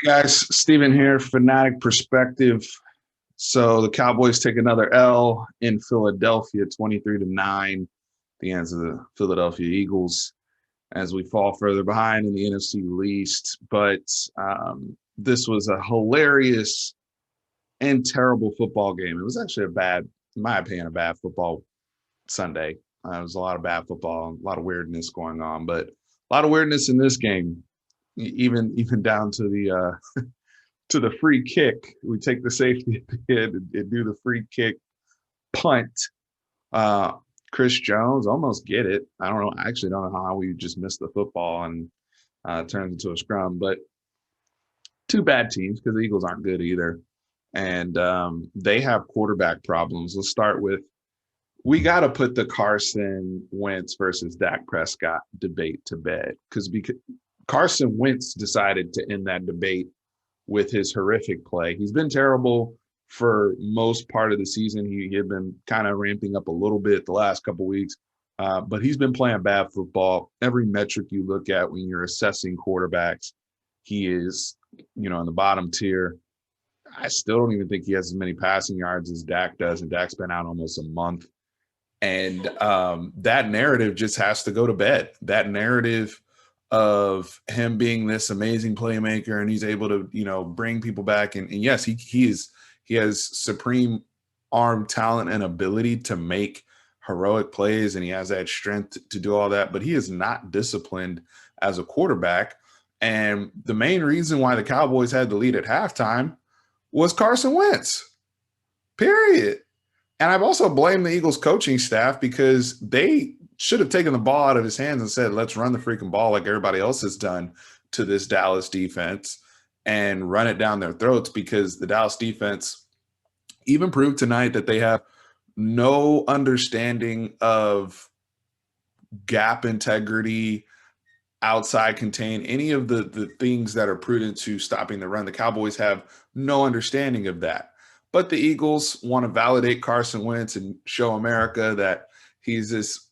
Guys, Steven here, Fanatic Perspective. So the Cowboys take another L in Philadelphia, 23-9, the hands of the Philadelphia Eagles as we fall further behind in the NFC least. But this was a hilarious and terrible football game. It was actually in my opinion, a bad football Sunday. There was a lot of bad football, a lot of weirdness going on, but a lot of weirdness in this game, even down to the free kick. We take the safety at the end and do the free kick punt. Uh, Chris Jones almost get it. I don't know. I actually don't know how we just missed the football and turned into a scrum. But two bad teams because the Eagles aren't good either, and they have quarterback problems. Let's start with we got to put the Carson Wentz versus Dak Prescott debate to bed because Carson Wentz decided to end that debate with his horrific play. He's been terrible for most part of the season. He had been kind of ramping up a little bit the last couple of weeks, but he's been playing bad football. Every metric you look at when you're assessing quarterbacks, he is, in the bottom tier. I still don't even think he has as many passing yards as Dak does, and Dak's been out almost a month. And that narrative just has to go to bed. That narrative of him being this amazing playmaker and he's able to, bring people back. And yes, he has supreme arm talent and ability to make heroic plays, and he has that strength to do all that, but he is not disciplined as a quarterback. And the main reason why the Cowboys had the lead at halftime was Carson Wentz, period. And I've also blamed the Eagles coaching staff because they should have taken the ball out of his hands and said, let's run the freaking ball like everybody else has done to this Dallas defense and run it down their throats, because the Dallas defense even proved tonight that they have no understanding of gap integrity, outside contain, any of the things that are prudent to stopping the run. The Cowboys have no understanding of that. But the Eagles want to validate Carson Wentz and show America that he's this,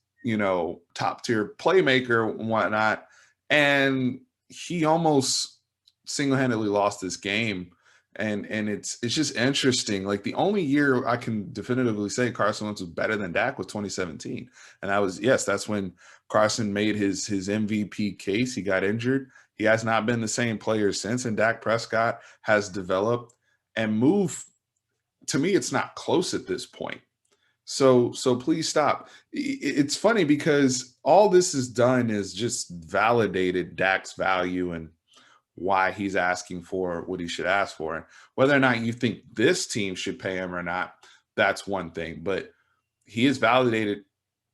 top tier playmaker and whatnot. And he almost single-handedly lost this game. And it's just interesting. Like, the only year I can definitively say Carson Wentz was better than Dak was 2017. And that's when Carson made his MVP case. He got injured. He has not been the same player since. And Dak Prescott has developed and moved. To me, it's not close at this point. So please stop. It's funny because all this has done is just validated Dak's value and why he's asking for what he should ask for. And whether or not you think this team should pay him or not, that's one thing. But he has validated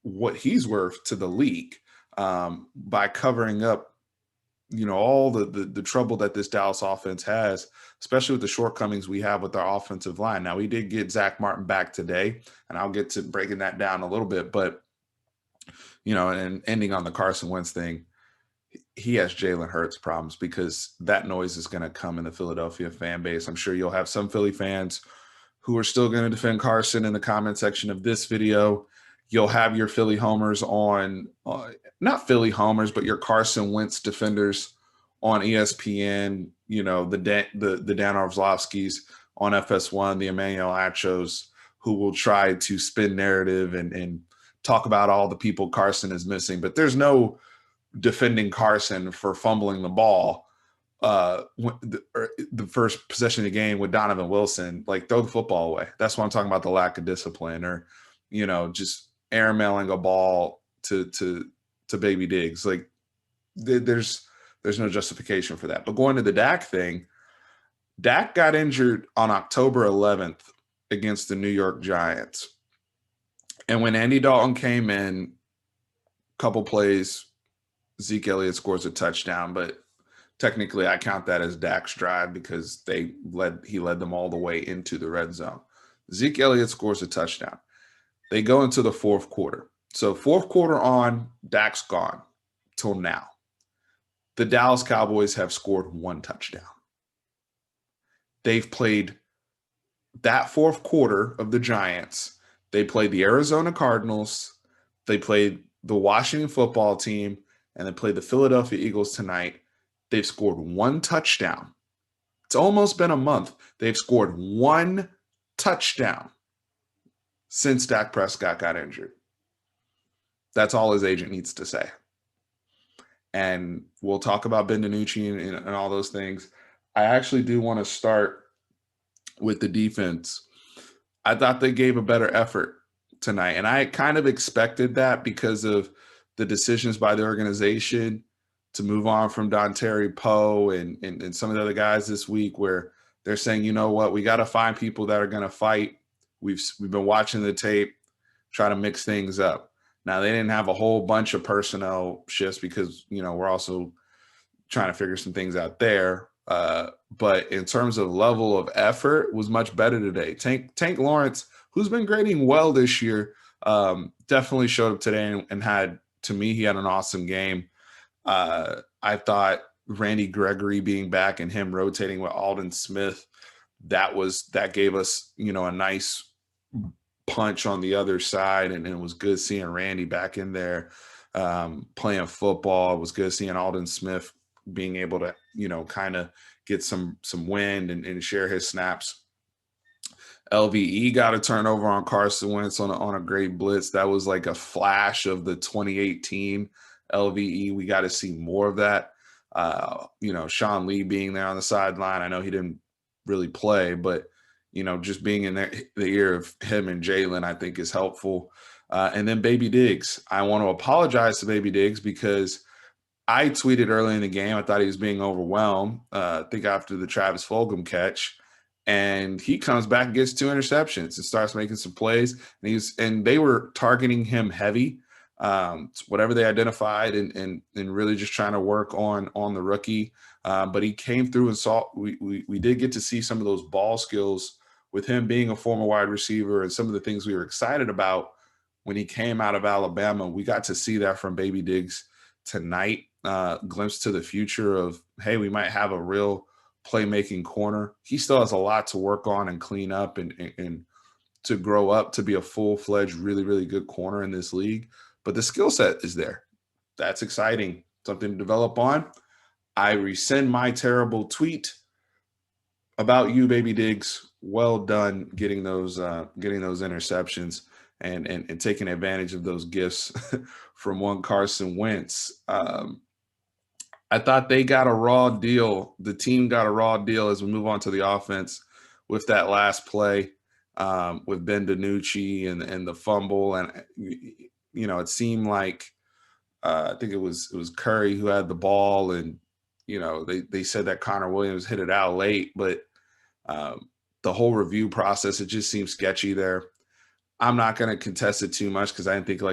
what he's worth to the league by covering up all the trouble that this Dallas offense has, especially with the shortcomings we have with our offensive line. Now, we did get Zach Martin back today, and I'll get to breaking that down a little bit. But, and ending on the Carson Wentz thing, he has Jalen Hurts problems because that noise is going to come in the Philadelphia fan base. I'm sure you'll have some Philly fans who are still going to defend Carson in the comment section of this video. You'll have your Philly homers on not Philly homers, but your Carson Wentz defenders on ESPN, the Dan Orlovskis on FS1, the Emmanuel Achos, who will try to spin narrative and talk about all the people Carson is missing. But there's no defending Carson for fumbling the ball the first possession of the game with Donovan Wilson. Like, throw the football away. That's what I'm talking about, the lack of discipline, or, just airmailing a ball to Baby Diggs. Like, there's no justification for that. But going to the Dak thing, Dak got injured on October 11th against the New York Giants. And when Andy Dalton came in, couple plays, Zeke Elliott scores a touchdown, but technically I count that as Dak's drive because he led them all the way into the red zone. Zeke Elliott scores a touchdown. They go into the fourth quarter. So fourth quarter on, Dak's gone till now. The Dallas Cowboys have scored one touchdown. They've played that fourth quarter of the Giants. They played the Arizona Cardinals. They played the Washington football team, and they played the Philadelphia Eagles tonight. They've scored one touchdown. It's almost been a month. They've scored 1 touchdown since Dak Prescott got injured. That's all his agent needs to say. And we'll talk about Ben DiNucci and all those things. I actually do want to start with the defense. I thought they gave a better effort tonight, and I kind of expected that because of the decisions by the organization to move on from Dontari Poe and some of the other guys this week, where they're saying, you know what, we got to find people that are going to fight. We've been watching the tape, try to mix things up. Now, they didn't have a whole bunch of personnel shifts because, we're also trying to figure some things out there. But in terms of level of effort, was much better today. Tank Lawrence, who's been grading well this year, definitely showed up today and had, to me, he had an awesome game. I thought Randy Gregory being back and him rotating with Aldon Smith, that gave us, a nice punch on the other side, and it was good seeing Randy back in there playing football. It was good seeing Aldon Smith being able to, kind of get some wind and share his snaps. LVE got a turnover on Carson Wentz on a great blitz. That was like a flash of the 2018 LVE. We got to see more of that. Sean Lee being there on the sideline. I know he didn't really play, but just being in the ear of him and Jalen, I think is helpful. And then Baby Diggs. I want to apologize to Baby Diggs because I tweeted early in the game, I thought he was being overwhelmed, I think after the Travis Fulgham catch. And he comes back and gets 2 interceptions and starts making some plays. And they were targeting him heavy, whatever they identified, and really just trying to work on the rookie. But he came through and saw we did get to see some of those ball skills with him being a former wide receiver and some of the things we were excited about when he came out of Alabama. We got to see that from Baby Diggs tonight. Glimpse to the future of, hey, we might have a real playmaking corner. He still has a lot to work on and clean up and to grow up to be a full-fledged, really, really good corner in this league. But the skill set is there. That's exciting. Something to develop on. I rescind my terrible tweet about you, Baby Diggs. Well done getting those interceptions and taking advantage of those gifts from one Carson Wentz. I thought they got a raw deal. The team got a raw deal as we move on to the offense with that last play with Ben DiNucci and the fumble. And, it seemed like I think it was Curry who had the ball, and, they said that Connor Williams hit it out late, but the whole review process, it just seemed sketchy there. I'm not going to contest it too much because I didn't think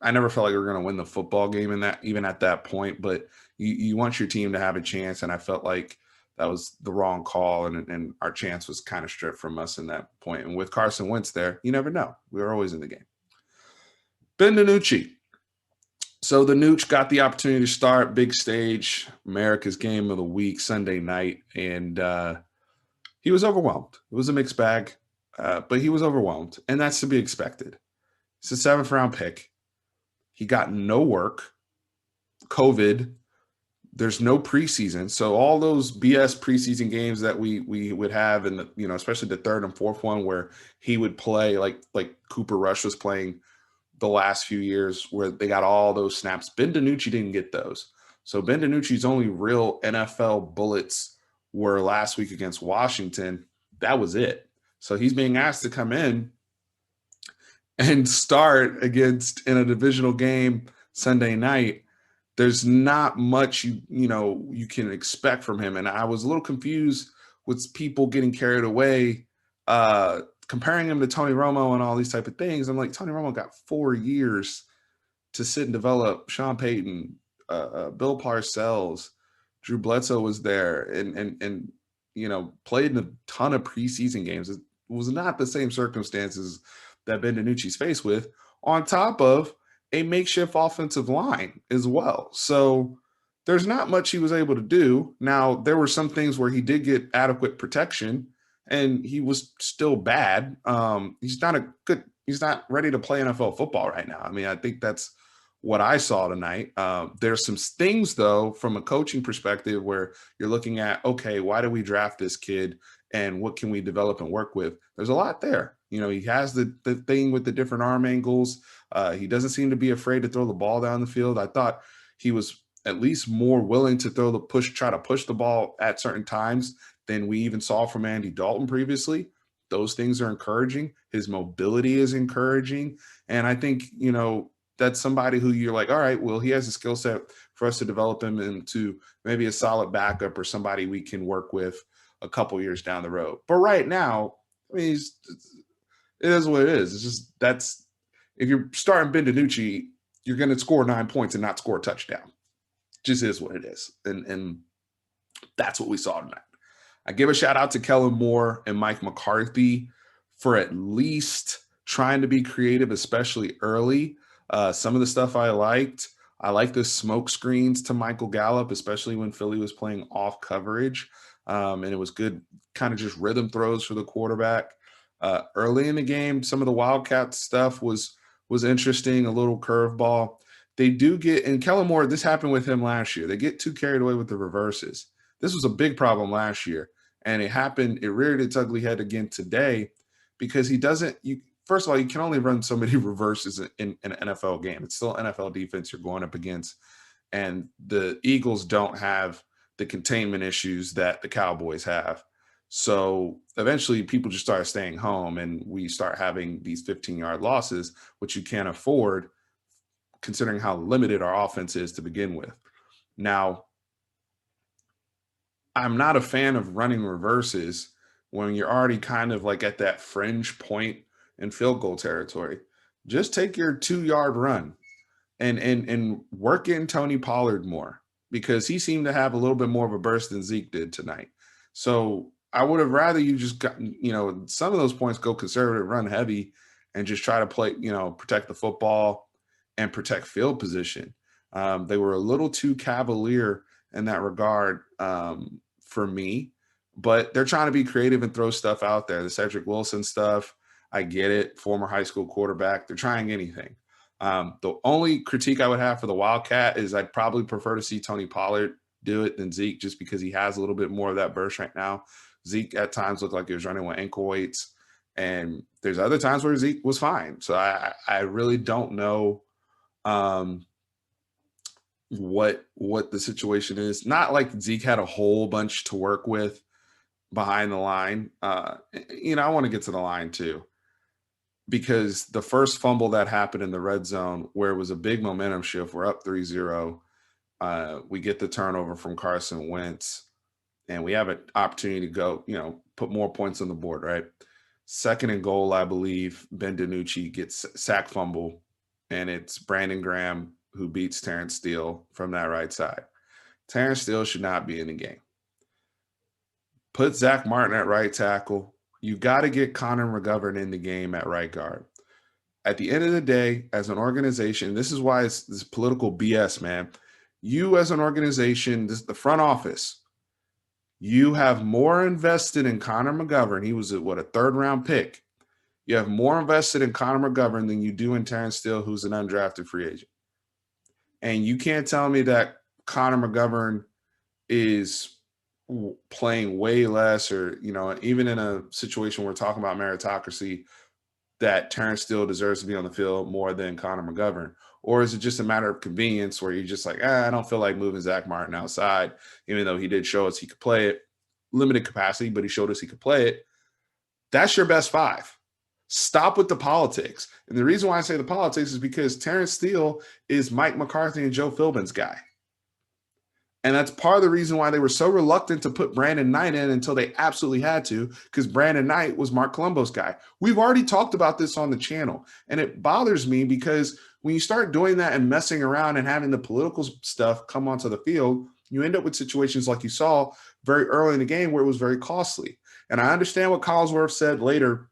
I never felt like we were going to win the football game in that, even at that point, but you want your team to have a chance. And I felt like that was the wrong call. And our chance was kind of stripped from us in that point. And with Carson Wentz there, you never know. We were always in the game. Ben DiNucci. So the Nooch got the opportunity to start big stage, America's game of the week, Sunday night. And he was overwhelmed. It was a mixed bag. But he was overwhelmed, and that's to be expected. It's a 7th round pick. He got no work. COVID. There's no preseason. So all those BS preseason games that we would have, and especially the 3rd and 4th one where he would play like Cooper Rush was playing the last few years, where they got all those snaps. Ben DiNucci didn't get those. So Ben DiNucci's only real NFL bullets were last week against Washington. That was it. So he's being asked to come in and start in a divisional game Sunday night. There's not much you can expect from him. And I was a little confused with people getting carried away, comparing him to Tony Romo and all these type of things. I'm like, Tony Romo got 4 years to sit and develop. Sean Payton, Bill Parcells, Drew Bledsoe was there and played in a ton of preseason games. It was not the same circumstances that Ben DiNucci's faced with, on top of a makeshift offensive line as well. So there's not much he was able to do. Now, there were some things where he did get adequate protection, and he was still bad. He's not ready to play NFL football right now. I mean, I think that's what I saw tonight. There's some things, though, from a coaching perspective where you're looking at, okay, why do we draft this kid and what can we develop and work with? There's a lot there. He has the thing with the different arm angles. He doesn't seem to be afraid to throw the ball down the field. I thought he was at least more willing to try to push the ball at certain times than we even saw from Andy Dalton previously. Those things are encouraging. His mobility is encouraging. And I think, that's somebody who you're like, all right, well, he has a skill set for us to develop him into maybe a solid backup or somebody we can work with a couple years down the road. But right now, I mean, it is what it is. It's just if you're starting Ben DiNucci, you're going to score 9 points and not score a touchdown. Just is what it is. And that's what we saw tonight. I give a shout out to Kellen Moore and Mike McCarthy for at least trying to be creative, especially early. Some of the stuff I liked. I like the smoke screens to Michael Gallup, especially when Philly was playing off coverage. And it was good kind of just rhythm throws for the quarterback. Early in the game, some of the Wildcat stuff was interesting, a little curveball. They do get, and Kellen Moore, this happened with him last year. They get too carried away with the reverses. This was a big problem last year. And it reared its ugly head again today because first of all, you can only run so many reverses in an NFL game. It's still NFL defense you're going up against. And the Eagles don't have the containment issues that the Cowboys have. So eventually people just start staying home and we start having these 15-yard losses, which you can't afford considering how limited our offense is to begin with. Now, I'm not a fan of running reverses when you're already kind of like at that fringe point in field goal territory. Just take your 2-yard run and work in Tony Pollard more because he seemed to have a little bit more of a burst than Zeke did tonight. So I would have rather you just got, some of those points go conservative, run heavy, and just try to play, protect the football and protect field position. They were a little too cavalier in that regard for me, but they're trying to be creative and throw stuff out there. The Cedric Wilson stuff, I get it. Former high school quarterback. They're trying anything. The only critique I would have for the Wildcat is I'd probably prefer to see Tony Pollard do it than Zeke just because he has a little bit more of that burst right now. Zeke at times looked like he was running with ankle weights, and there's other times where Zeke was fine. So I really don't know what the situation is. Not like Zeke had a whole bunch to work with behind the line. I want to get to the line too, because the first fumble that happened in the red zone where it was a big momentum shift, we're up 3-0. We get the turnover from Carson Wentz, and we have an opportunity to go, put more points on the board, right? Second and goal, I believe, Ben DiNucci gets sack fumble, and it's Brandon Graham who beats Terrence Steele from that right side. Terrence Steele should not be in the game. Put Zach Martin at right tackle. You got to get Connor McGovern in the game at right guard. At the end of the day, as an organization, this is why it's this political BS, man. You as an organization, the front office, you have more invested in Connor McGovern. He was a third-round pick. You have more invested in Connor McGovern than you do in Terrence Steele, who's an undrafted free agent. And you can't tell me that Connor McGovern is playing way less or, even in a situation where we're talking about meritocracy, that Terrence Steele deserves to be on the field more than Connor McGovern? Or is it just a matter of convenience where you're just like, I don't feel like moving Zach Martin outside, even though he did show us he could play it, limited capacity, but he showed us he could play it. That's your best five. Stop with the politics. And the reason why I say the politics is because Terrence Steele is Mike McCarthy and Joe Philbin's guy. And that's part of the reason why they were so reluctant to put Brandon Knight in until they absolutely had to, because Brandon Knight was Mark Colombo's guy. We've already talked about this on the channel, and it bothers me because when you start doing that and messing around and having the political stuff come onto the field, you end up with situations like you saw very early in the game where it was very costly. And I understand what Collinsworth said later,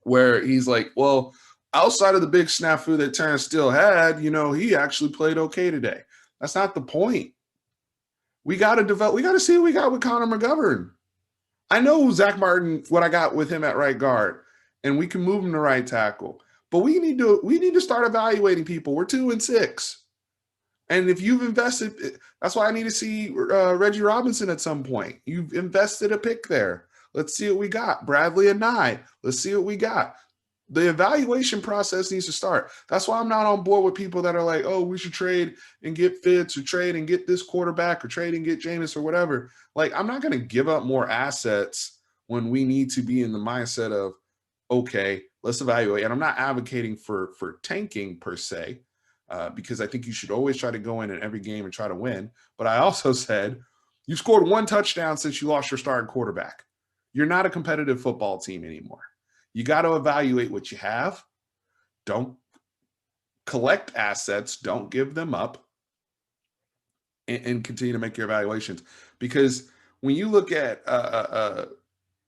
where he's like, well, outside of the big snafu that Terrence Steele had, he actually played okay today. That's not the point. We got to see what we got with Connor McGovern. I know Zach Martin, what I got with him at right guard, and we can move him to right tackle. But we need to start evaluating people. We're 2-6. And if you've invested, that's why I need to see Reggie Robinson at some point. You've invested a pick there. Let's see what we got. Bradley and Nye. Let's see what we got. The evaluation process needs to start. That's why I'm not on board with people that are like, oh, we should trade and get Fitz or trade and get this quarterback or trade and get Jameis or whatever. Like, I'm not going to give up more assets when we need to be in the mindset of, okay, let's evaluate. And I'm not advocating for tanking per se, because I think you should always try to go in every game and try to win. But I also said you scored 1 touchdown since you lost your starting quarterback. You're not a competitive football team anymore. You got to evaluate what you have. Don't collect assets. Don't give them up, and continue to make your evaluations. Because when you look at,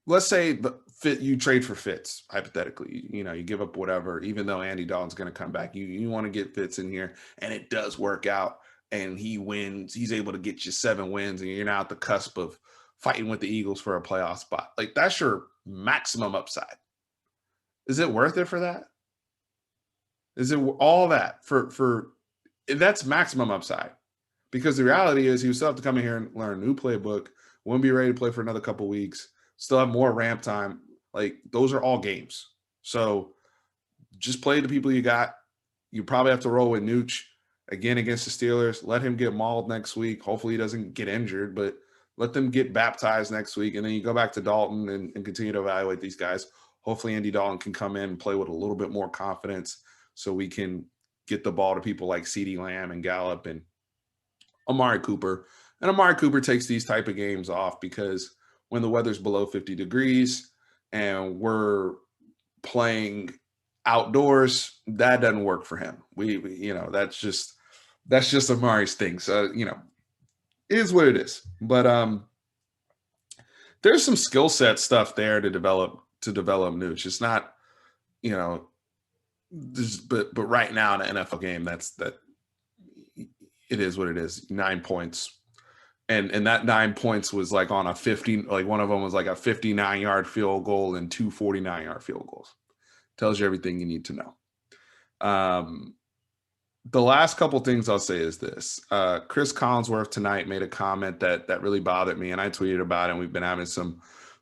let's say you trade for Fitz, hypothetically, you give up whatever, even though Andy Dalton's going to come back, you want to get Fitz in here, and it does work out, and he wins. He's able to get you 7 wins, and you're now at the cusp of fighting with the Eagles for a playoff spot. Like, that's your maximum upside. Is it worth it for that? Is it all that for that's maximum upside? Because the reality is he still have to come in here and learn a new playbook, won't be ready to play for another couple weeks, still have more ramp time. Like, those are all games. So just play the people you got. You probably have to roll with Nooch again against the Steelers. Let him get mauled next week. Hopefully he doesn't get injured, but let them get baptized next week. And then you go back to Dalton and continue to evaluate these guys. Hopefully Andy Dalton can come in and play with a little bit more confidence so we can get the ball to people like CeeDee Lamb and Gallup and Amari Cooper. And Amari Cooper takes these type of games off because when the weather's below 50 degrees and we're playing outdoors, that doesn't work for him. We that's just Amari's thing. So, it is what it is. But there's some skill set stuff there to develop Nooch. It's not, but right now in the NFL game, that it is what it is. 9 points. And that 9 points was like on a 50, like one of them was like a 59-yard field goal and 2 49-yard field goals. Tells you everything you need to know. The last couple things I'll say is this. Chris Collinsworth tonight made a comment that really bothered me, and I tweeted about it, and we've been having some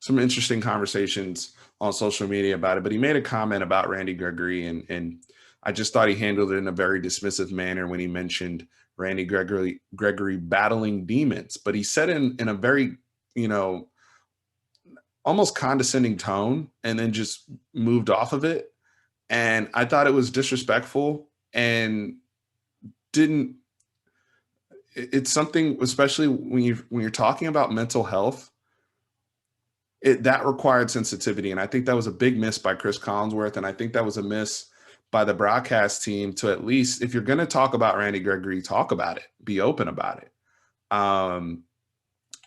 interesting conversations on social media about it. But he made a comment about Randy Gregory, and I just thought he handled it in a very dismissive manner when he mentioned Randy Gregory battling demons. But he said in a very, almost condescending tone, and then just moved off of it. And I thought it was disrespectful and it's something, especially when you're talking about mental health, that required sensitivity. And I think that was a big miss by Chris Collinsworth. And I think that was a miss by the broadcast team to, at least, if you're going to talk about Randy Gregory, talk about it, be open about it.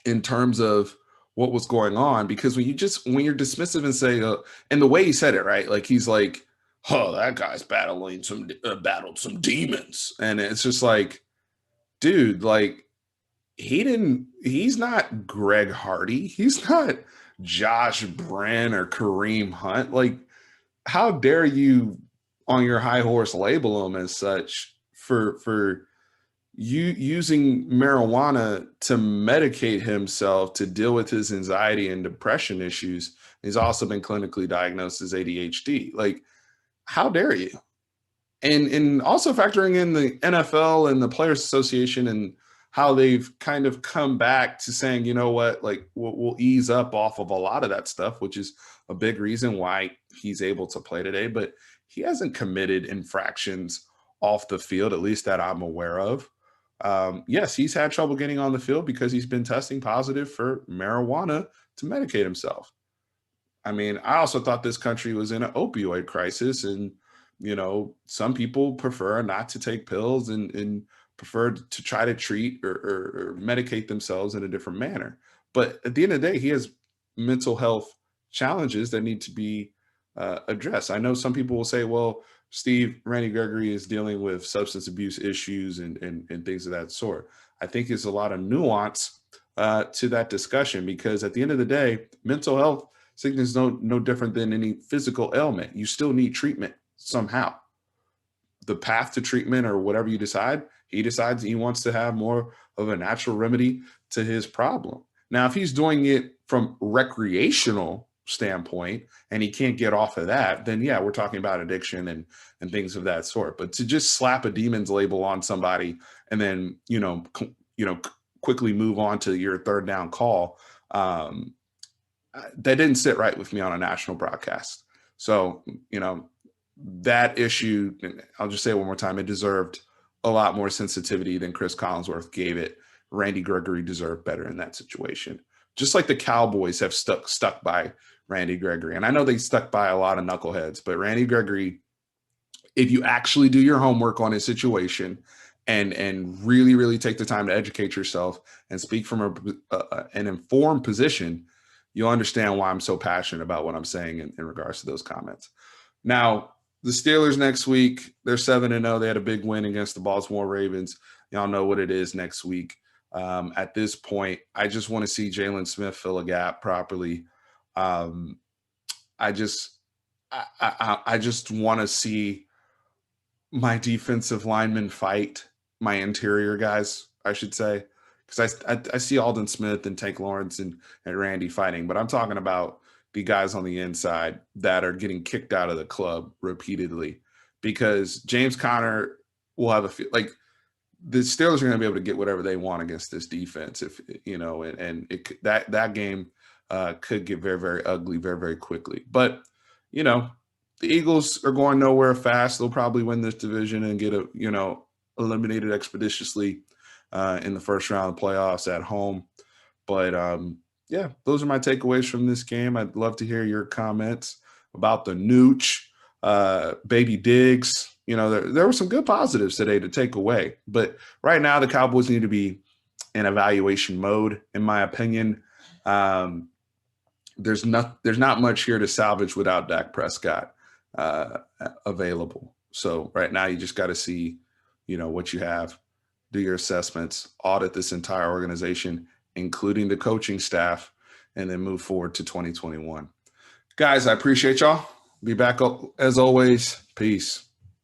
In terms of what was going on, because when you're dismissive and say, and the way he said it, right? Like, he's like, oh, that guy's battled some demons. And it's just like, dude, like, he's not Greg Hardy. He's not Josh Brennan or Kareem Hunt. Like, how dare you on your high horse label him as such for you using marijuana to medicate himself to deal with his anxiety and depression issues. He's also been clinically diagnosed as ADHD. Like, how dare you? And also factoring in the NFL and the Players Association and how they've kind of come back to saying, you know what, like, we'll ease up off of a lot of that stuff, which is a big reason why he's able to play today. But he hasn't committed infractions off the field, at least that I'm aware of. Yes, he's had trouble getting on the field because he's been testing positive for marijuana to medicate himself. I mean, I also thought this country was in an opioid crisis, and, some people prefer not to take pills and prefer to try to treat or medicate themselves in a different manner. But at the end of the day, he has mental health challenges that need to be addressed. I know some people will say, well, Steve, Randy Gregory is dealing with substance abuse issues and things of that sort. I think there's a lot of nuance to that discussion, because at the end of the day, mental health sickness is no different than any physical ailment. You still need treatment. somehow. The path to treatment or whatever you decide, he decides he wants to have more of a natural remedy to his problem. Now, if he's doing it from recreational standpoint and he can't get off of that, then yeah, we're talking about addiction and things of that sort. But to just slap a demon's label on somebody and then quickly move on to your third down call, that didn't sit right with me on a national broadcast. So that issue, I'll just say it one more time, it deserved a lot more sensitivity than Chris Collinsworth gave it. Randy Gregory deserved better in that situation. Just like the Cowboys have stuck by Randy Gregory. And I know they stuck by a lot of knuckleheads, but Randy Gregory, if you actually do your homework on his situation and really, really take the time to educate yourself and speak from an informed position, you'll understand why I'm so passionate about what I'm saying in regards to those comments. Now, the Steelers next week, they're 7-0. They had a big win against the Baltimore Ravens. Y'all know what it is next week. At this point, I just want to see Jalen Smith fill a gap properly. I just want to see my defensive linemen fight my interior guys, I should say, because I see Aldon Smith and Tank Lawrence and Randy fighting, but I'm talking about the guys on the inside that are getting kicked out of the club repeatedly, because James Conner will have the Steelers are going to be able to get whatever they want against this defense, that game could get very, very ugly very, very quickly. But the Eagles are going nowhere fast. They'll probably win this division and get eliminated expeditiously in the first round of playoffs at home. But yeah, those are my takeaways from this game. I'd love to hear your comments about the Nooch, Baby Diggs. There were some good positives today to take away. But right now, the Cowboys need to be in evaluation mode, in my opinion. There's not much here to salvage without Dak Prescott available. So right now, you just got to see, what you have, do your assessments, audit this entire organization, including the coaching staff, and then move forward to 2021. Guys, I appreciate y'all. Be back up as always. Peace.